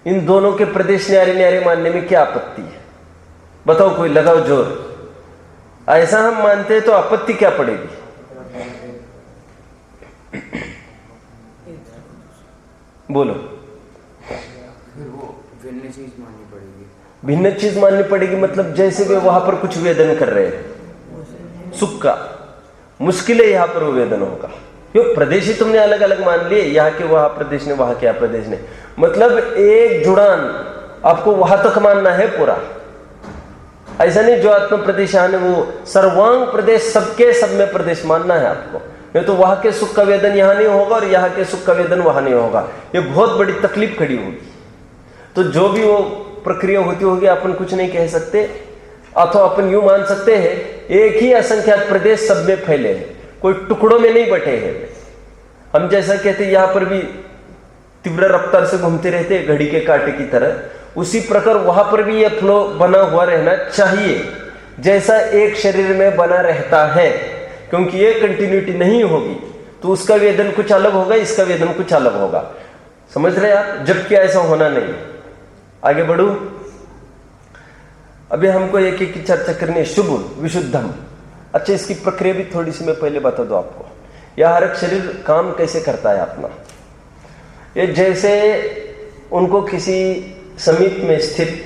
इन दोनों के प्रदेश न्यारे न्यारे मानने में क्या आपत्ति है? बताओ, कोई लगाओ जोर। ऐसा हम मानते हैं तो आपत्ति क्या पड़ेगी? बोलो। फिर वो भिन्न चीज माननी पड़ेगी। भिन्न चीज माननी पड़ेगी मतलब जैसे वे वहां पर कुछ वेदन कर रहे हैं, सुख का, मुश्किल है यहां पर वो वेदन होगा। क्यों? प्रदेश ही तुमने अलग अलग मान लिए, यहाँ के वहां प्रदेश ने, वहां क्या प्रदेश ने, मतलब एक जुड़ान आपको वहां तक मानना है पूरा। ऐसा नहीं जो आत्म प्रदेश है वो सर्वांग प्रदेश सबके सब में प्रदेश मानना है आपको, नहीं तो वहां के सुख का वेदन यहाँ नहीं होगा और यहाँ के सुख का वेदन वहां नहीं होगा, ये बहुत बड़ी तकलीफ खड़ी होगी। तो जो भी वो प्रक्रिया होती होगी अपन कुछ नहीं कह सकते, अथवा अपन यूं मान सकते हैं एक ही असंख्यात प्रदेश सब में फैले हैं, कोई टुकड़ों में नहीं बटे हैं। हम जैसा कहते हैं यहां पर भी तीव्र रफ्तार से घूमते रहते हैं घड़ी के कांटे की तरह, उसी प्रकार वहां पर भी यह फ्लो बना हुआ रहना चाहिए जैसा एक शरीर में बना रहता है, क्योंकि ये कंटिन्यूटी नहीं होगी तो उसका वेदन कुछ अलग होगा, इसका वेदन कुछ अलग होगा। समझ रहे आप? जबकि ऐसा होना नहीं। आगे बढ़ू। अभी हमको एक एक की चर्चा करनी है। शुभ विशुद्धम। अच्छा, इसकी प्रक्रिया भी थोड़ी सी मैं पहले बता दूं आपको। यह हर एक शरीर काम कैसे करता है अपना। ये जैसे उनको किसी समीप में स्थित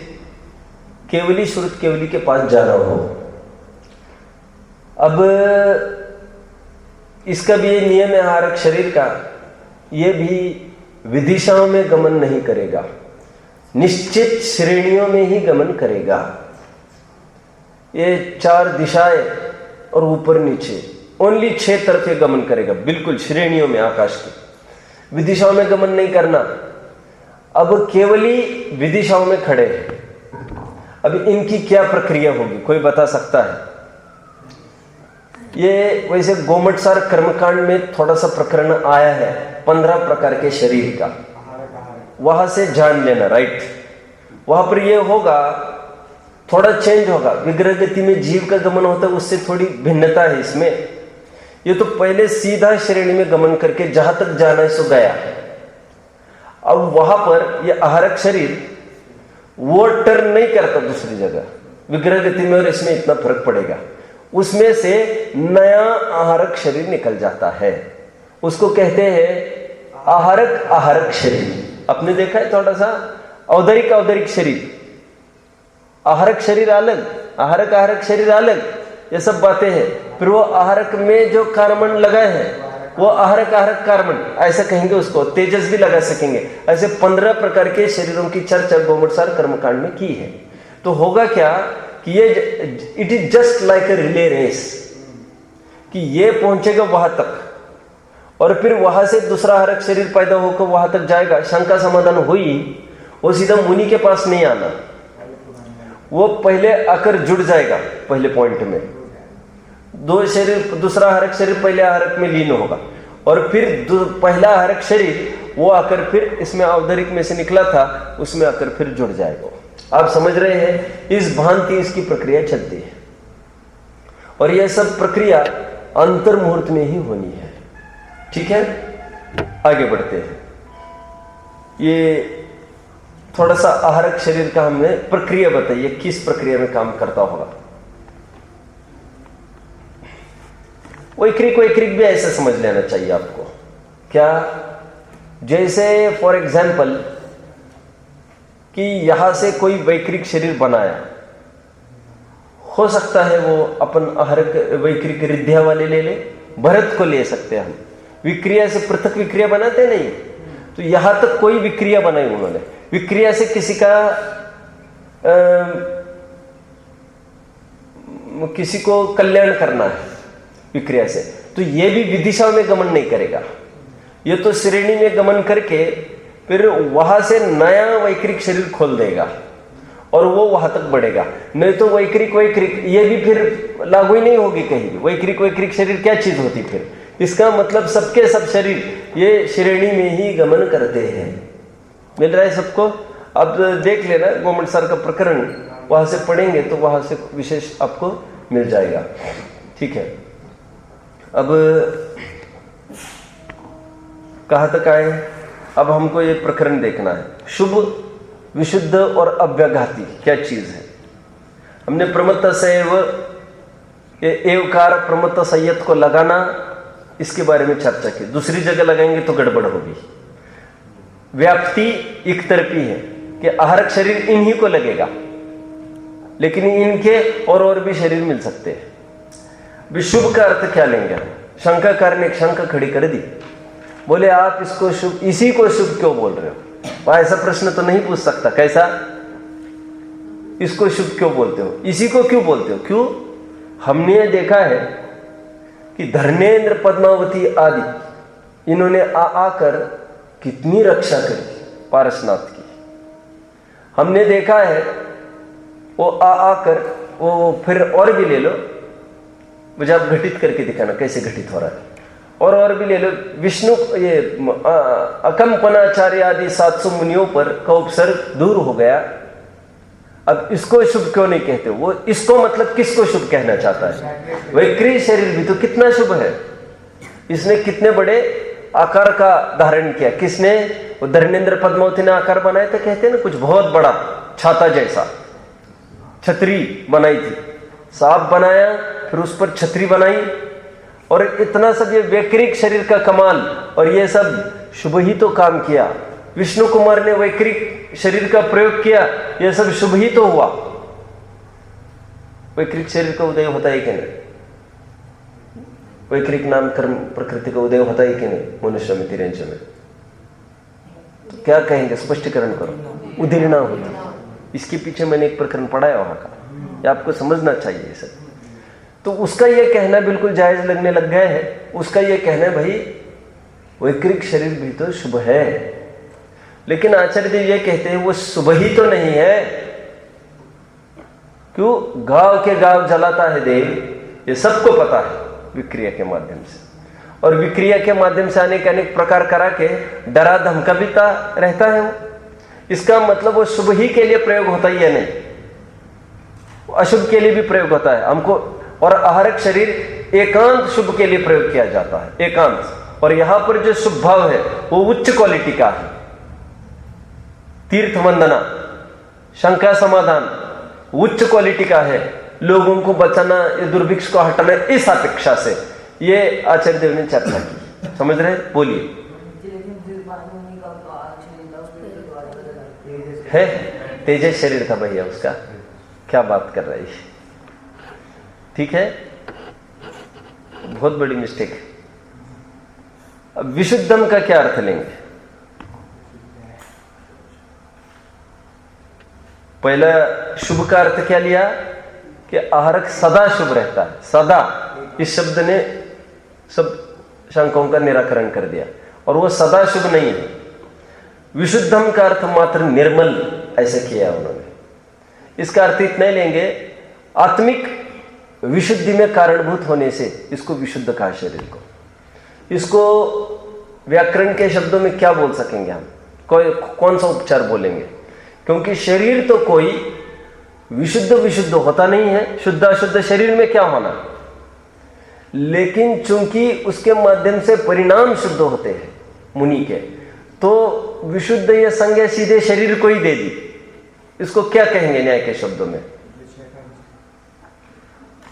केवली श्रुत केवली के पास जाना हो। अब इसका भी ये नियम है हर एक शरीर का, ये भी विदिशाओं में गमन नहीं करेगा, निश्चित श्रेणियों में ही गमन करेगा। ये 4 दिशाएं और ऊपर नीचे ओनली 6 तरफ ये गमन करेगा, बिल्कुल श्रेणियों में आकाश की। विदिशाओं में गमन नहीं करना। अब केवली विदिशाओं में खड़े हैं। अब इनकी क्या प्रक्रिया होगी कोई बता सकता है? ये वैसे गोमटसार कर्मकांड में थोड़ा सा प्रकरण आया है 15 प्रकार के शरीर का, वहां से जान लेना। राइट, वहां पर ये होगा, थोड़ा चेंज होगा। विग्रह गति में जीव का गमन होता है, उससे थोड़ी भिन्नता है इसमें। ये तो पहले सीधा श्रेणी में गमन करके जहां तक जाना है सो गया। अब वहां पर ये आहारक शरीर वो टर्न नहीं करता दूसरी जगह। विग्रह गति में और इसमें इतना फर्क पड़ेगा। उसमें से नया आहारक शरीर निकल जाता है, उसको कहते हैं आहारक शरीर। आपने देखा है थोड़ा सा औदरिक शरीर, आहारक शरीर अलग, आहारक शरीर अलग, ये सब बातें हैं। फिर वो आहारक में जो कार्बन लगा है वो आहारक कार्बन ऐसा कहेंगे, उसको तेजस भी लगा सकेंगे। ऐसे 15 प्रकार के शरीरों की चर्चा गोमटसार कर्मकांड में की है। तो होगा क्या कि ये it is just like a relay race, कि ये पहुंचेगा वहां तक और फिर वहां से दूसरा हरक शरीर पैदा होकर वहां तक जाएगा। शंका समाधान हुई, वो सीधा मुनि के पास नहीं आना, वो पहले आकर जुड़ जाएगा पहले पॉइंट में। 2 शरीर, दूसरा हरक शरीर पहले हरक में लीन होगा और फिर पहला हरक शरीर वो आकर फिर इसमें औदरिक में से निकला था उसमें आकर फिर जुड़ जाएगा। आप समझ रहे हैं? इस भांति इसकी प्रक्रिया चलती है और यह सब प्रक्रिया अंतर मुहूर्त में ही होनी है। ठीक है, आगे बढ़ते हैं। ये थोड़ा सा आहारक शरीर का हमने प्रक्रिया बताइए, किस प्रक्रिया में काम करता होगा। वैक्रिक भी ऐसा समझ लेना चाहिए आपको। क्या? जैसे फॉर एग्जाम्पल कि यहां से कोई वैक्रिक शरीर बनाया, हो सकता है वो अपन आहारक वैक्रिक रिद्धिया वाले ले ले, भरत को ले सकते हैं हम। विक्रिया से पृथक विक्रिया बनाते नहीं, तो यहां तक कोई विक्रिया बनाई उन्होंने। विक्रिया से किसी को कल्याण करना है विक्रिया से, तो ये भी विदिशा में गमन नहीं करेगा। ये तो श्रेणी में गमन करके फिर वहां से नया वैक्रिक शरीर खोल देगा और वो वहां तक बढ़ेगा। नहीं तो वैक्रिक ये भी फिर लागू ही नहीं होगी कहीं भी। वैक्रिक शरीर क्या चीज होती फिर? इसका मतलब सबके सब शरीर ये श्रेणी में ही गमन करते हैं। मिल रहा है सबको? अब देख लेना गवर्नमेंट सर का प्रकरण, वहां से पढ़ेंगे तो वहां से विशेष आपको मिल जाएगा। ठीक है, अब कहाँ तक आए? अब हमको ये प्रकरण देखना है, शुभ, विशुद्ध और अव्याघाती क्या चीज है। हमने प्रमत्त सैव, ये एवकार प्रमत्त संयत को लगाना, इसके बारे में चर्चा की। दूसरी जगह लगाएंगे तो गड़बड़ होगी। व्याप्ति एक तरफी है कि आहारक शरीर इन्हीं को लगेगा, लेकिन इनके और भी शरीर मिल सकते हैं। विशुभ का अर्थ क्या लेंगे हम? शंकाकार ने एक शंका खड़ी कर दी, बोले आप इसको शुभ, इसी को शुभ क्यों बोल रहे हो? वह ऐसा प्रश्न तो नहीं पूछ सकता। कैसा? इसको शुभ क्यों बोलते हो, इसी को क्यों बोलते हो? क्यों? हमने देखा है कि धर्मेंद्र, पद्मावती आदि इन्होंने आकर कितनी रक्षा करी पारसनाथ की। हमने देखा है वो आकर वो, फिर और भी ले लो, मुझे आप घटित करके दिखाना कैसे घटित हो रहा है। और भी ले लो, विष्णु ये अकंपनाचार्य आदि 700 मुनियों पर का उपसर्ग दूर हो गया। अब इसको शुभ क्यों नहीं कहते? वो इसको मतलब किसको शुभ कहना चाहता है? वैक्री शरीर भी तो कितना शुभ है, इसने कितने बड़े आकार का धारण किया। किसने? वो धर्मेंद्र पद्मावती ने आकार बनाया था, कहते हैं ना कुछ बहुत बड़ा छाता जैसा छतरी बनाई थी, सांप बनाया, फिर उस पर छतरी बनाई, और इतना सब ये वैक्रिक शरीर का कमाल, और ये सब शुभ ही तो काम किया। विष्णु कुमार ने वैक्रिक शरीर का प्रयोग किया, यह सब शुभ ही तो हुआ। वैक्रिक शरीर का उदय होता है कि नहीं? वैक्रिक नाम कर्म प्रकृति का उदय होता है कि नहीं मनुष्य में, तिरंज में? तो क्या कहेंगे? स्पष्टीकरण करो। उदीर्णा होता, इसके पीछे मैंने एक प्रकरण पढ़ा है वहां का, ये आपको समझना चाहिए सब। तो उसका यह कहना बिल्कुल जायज लगने लग गया है। उसका यह कहना है भाई वैक्रिक शरीर भी तो शुभ है, लेकिन आचार्य देव यह कहते हैं वो शुभ ही तो नहीं है। क्यों? गांव के गांव जलाता है देव, ये सबको पता है विक्रिया के माध्यम से, और विक्रिया के माध्यम से अनेक अनेक प्रकार करा के डरा धमकाता रहता है वो। इसका मतलब वो शुभ ही के लिए प्रयोग होता ही है नहीं, अशुभ के लिए भी प्रयोग होता है हमको। और आहारक शरीर एकांत शुभ के लिए प्रयोग किया जाता है, एकांत। और यहां पर जो शुभ भाव है वो उच्च क्वालिटी का है। तीर्थ वंदना, शंका समाधान उच्च क्वालिटी का है। लोगों को बचाना, ये दुर्भिक्ष को हटाना, इस अपेक्षा से ये आचार्य देव ने चर्चा की। समझ रहे? बोलिए। है तेजस शरीर था भैया उसका, क्या बात कर रही है? ठीक है, बहुत बड़ी मिस्टेक है। अब विशुद्धम का क्या अर्थ लेंगे? पहला शुभ का अर्थ क्या लिया कि आहारक सदा शुभ रहता है। सदा, इस शब्द ने सब शंकाओं का निराकरण कर दिया, और वो सदा शुभ नहीं है। विशुद्धम का अर्थ मात्र निर्मल, ऐसे किया उन्होंने। इसका अर्थ इतना ही लेंगे, आत्मिक विशुद्धि में कारणभूत होने से इसको विशुद्ध कहा शरीर को। इसको व्याकरण के शब्दों में क्या बोल सकेंगे हम? कौन सा उपचार बोलेंगे? क्योंकि शरीर तो कोई विशुद्ध होता नहीं है। शुद्ध अशुद्ध शरीर में क्या होना, लेकिन चूंकि उसके माध्यम से परिणाम शुद्ध होते हैं मुनि के, तो विशुद्ध यह संज्ञा सीधे शरीर को ही दे दी। इसको क्या कहेंगे न्याय के शब्दों में?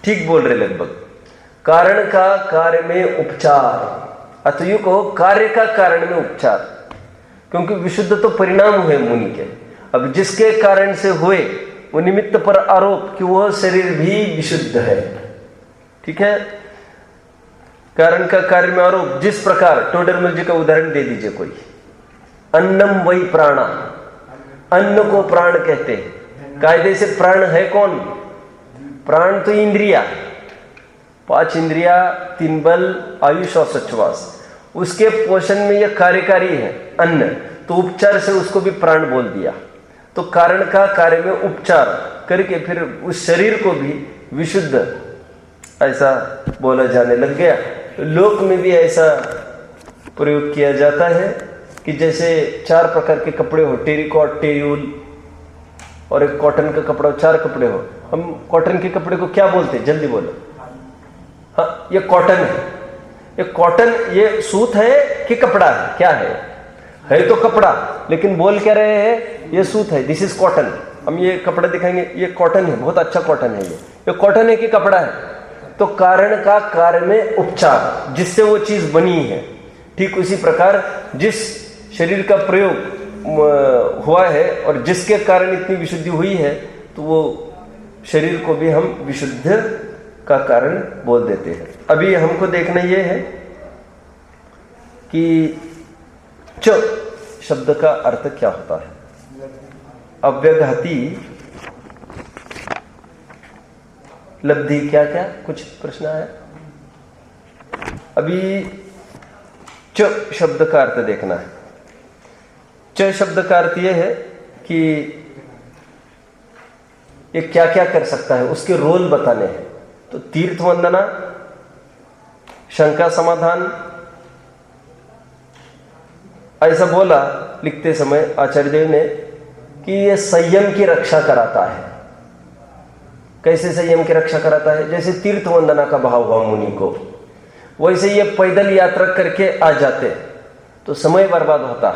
ठीक बोल रहे लगभग। कारण का कार्य में उपचार, अतः कहो कार्य का कारण में उपचार, क्योंकि विशुद्ध तो परिणाम हुए मुनि के। अब जिसके कारण से हुए वो निमित्त पर आरोप कि वह शरीर भी विशुद्ध है। ठीक है, कारण का कार्य में आरोप। जिस प्रकार टोडरमल जी का उदाहरण दे दीजिए कोई, अन्नम वही प्राणा, अन्न को प्राण कहते हैं। कायदे से प्राण है कौन? प्राण तो इंद्रिया, 5 इंद्रिया, 3 बल, आयुष और सचवास। उसके पोषण में यह कार्यकारी है अन्न, तो उपचार से उसको भी प्राण बोल दिया। तो कारण का कार्य में उपचार करके फिर उस शरीर को भी विशुद्ध ऐसा बोला जाने लग गया। तो लोक में भी ऐसा प्रयोग किया जाता है कि जैसे 4 प्रकार के कपड़े हो, टेरिकॉट, टेरियोल और एक कॉटन का कपड़ा, 4 कपड़े हो। हम कॉटन के कपड़े को क्या बोलते हैं, जल्दी बोलो। हाँ, ये कॉटन है। ये कॉटन, ये सूत है कि कपड़ा है, क्या है तो कपड़ा, लेकिन बोल क्या रहे हैं, ये सूत है, दिस इज कॉटन। हम ये कपड़ा दिखाएंगे, ये कॉटन है, बहुत अच्छा कॉटन है। ये कॉटन है कि कपड़ा है। तो कारण का कार्य में उपचार, जिससे वो चीज बनी है। ठीक उसी प्रकार जिस शरीर का प्रयोग हुआ है और जिसके कारण इतनी विशुद्धि हुई है, तो वो शरीर को भी हम विशुद्ध का कारण बोल देते हैं। अभी हमको देखना ये है कि च शब्द का अर्थ क्या होता है। अव्यघाती लब्धि, क्या क्या कुछ प्रश्न है। अभी च शब्द का अर्थ देखना है। च शब्द का अर्थ यह है कि ये क्या क्या कर सकता है, उसके रोल बताने हैं। तो तीर्थ वंदना, शंका समाधान, ऐसा बोला लिखते समय आचार्य देव ने कि ये संयम की रक्षा कराता है। कैसे संयम की रक्षा कराता है? जैसे तीर्थ वंदना का भाव हुआ मुनि को, वैसे ये पैदल यात्रा करके आ जाते तो समय बर्बाद होता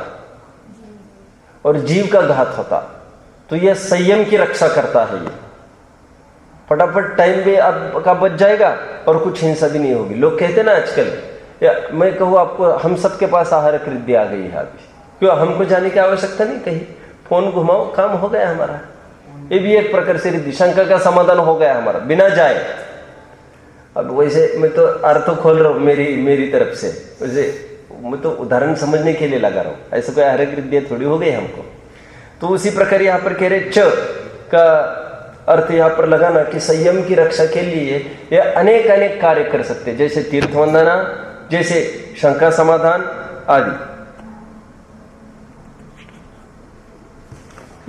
और जीव का घात होता। तो यह संयम की रक्षा करता है। ये फटाफट टाइम भी आपका बच जाएगा और कुछ हिंसा भी नहीं होगी। लोग कहते ना आजकल, या मैं कहूँ आपको, हम सबके पास आहार कृद्धि आ गई है अभी, क्यों हमको जाने की आवश्यकता नहीं, कहीं फोन घुमाओ, काम हो गया हमारा। ये भी एक प्रकार से रिद्धि, शंका का समाधान हो गया हमारा बिना जाए। अब वैसे मैं तो अर्थ खोल रहा हूँ मेरी तरफ से, वैसे मैं तो उदाहरण समझने के लिए लगा रहा हूँ, ऐसे कोई आहार कृद्धि थोड़ी हो गई हमको। तो उसी प्रकार यहाँ पर कह रहे च का अर्थ यहाँ पर लगाना कि संयम की रक्षा के लिए ये अनेक अनेक कार्य कर सकते, जैसे तीर्थ वंदना, जैसे शंका समाधान आदि।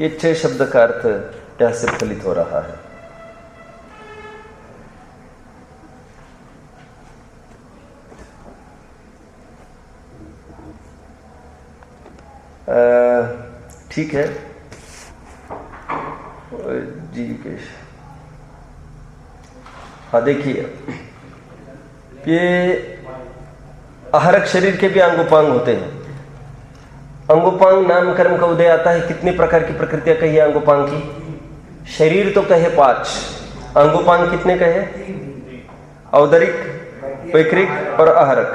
ये 6 शब्द का अर्थ यहां से फलित हो रहा है। ठीक है जी केश। हाँ देखिए, ये आहारक शरीर के भी अंगोपांग होते हैं। अंगोपांग नाम कर्म का उदय आता है। कितनी प्रकार की प्रकृतियां कही है अंगोपांग की? शरीर तो कहे 5, अंगोपांग कितने कहे? औदरिक, वैक्रिक और आहारक।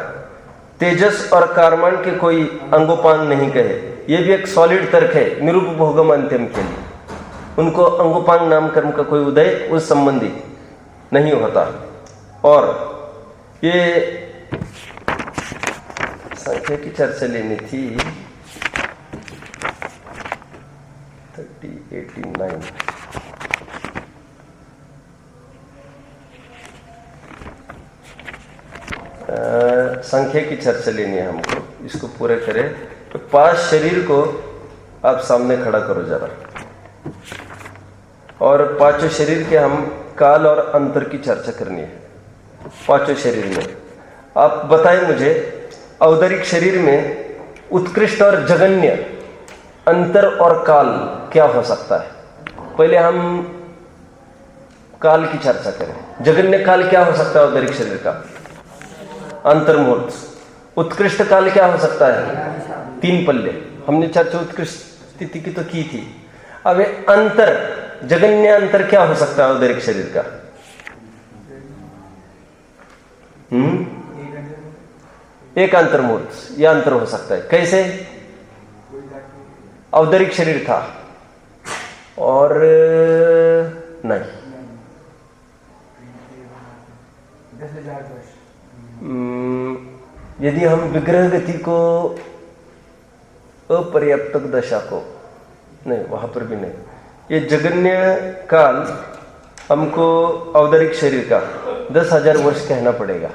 तेजस और कार्मण के कोई अंगोपांग नहीं कहे। यह भी एक सॉलिड तर्क है निरुपभोगम अंत्यम के लिए। उनको अंगोपांग नाम कर्म का कोई उदय उस संबंधी नहीं होता। और ये संख्या की चर्चा लेनी थी 3089। संख्या की चर्चा लेनी है हमको, इसको पूरे करें। तो 5 शरीर को आप सामने खड़ा करो जरा, और 5 शरीर के हम काल और अंतर की चर्चा करनी है। 5 शरीर में आप बताएं मुझे, औदरिक शरीर में उत्कृष्ट और जगन्य अंतर और काल क्या हो सकता है? पहले हम काल की चर्चा करें। जगन्य काल क्या हो सकता है औदरिक शरीर का? अंतर्मुहूर्त। उत्कृष्ट काल क्या हो सकता है? 3 पल्ले। हमने चर्चा उत्कृष्ट स्थिति की तो की थी। अब अंतर, जगन्य अंतर क्या हो सकता है औदरिक शरीर का? एक अंतर्मुहूर्त, यह अंतर हो सकता है। कैसे? औदरिक शरीर था और नहीं, 10,000 वर्ष। यदि हम विग्रह गति को, अपर्याप्तक दशा को, नहीं वहां पर भी नहीं। ये जगन्य काल हमको औदरिक शरीर का 10,000 वर्ष कहना पड़ेगा।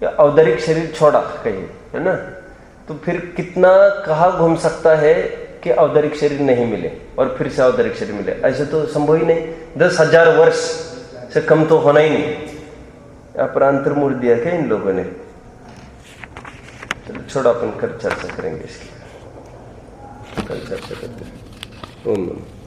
कि औदरिक शरीर छोड़ा कहीं, है ना, तो फिर कितना कहाँ घूम सकता है कि औदरिक शरीर नहीं मिले और फिर से औदरिक शरीर मिले? ऐसे तो संभव ही नहीं। 10,000 वर्ष से कम तो होना ही नहीं। अपरांतर मोड़ दिया क्या इन लोगों ने? चलो छोड़ो, अपन कल चर्चा करेंगे इसकी, कल चर्चा करते हैं। ओम नमः।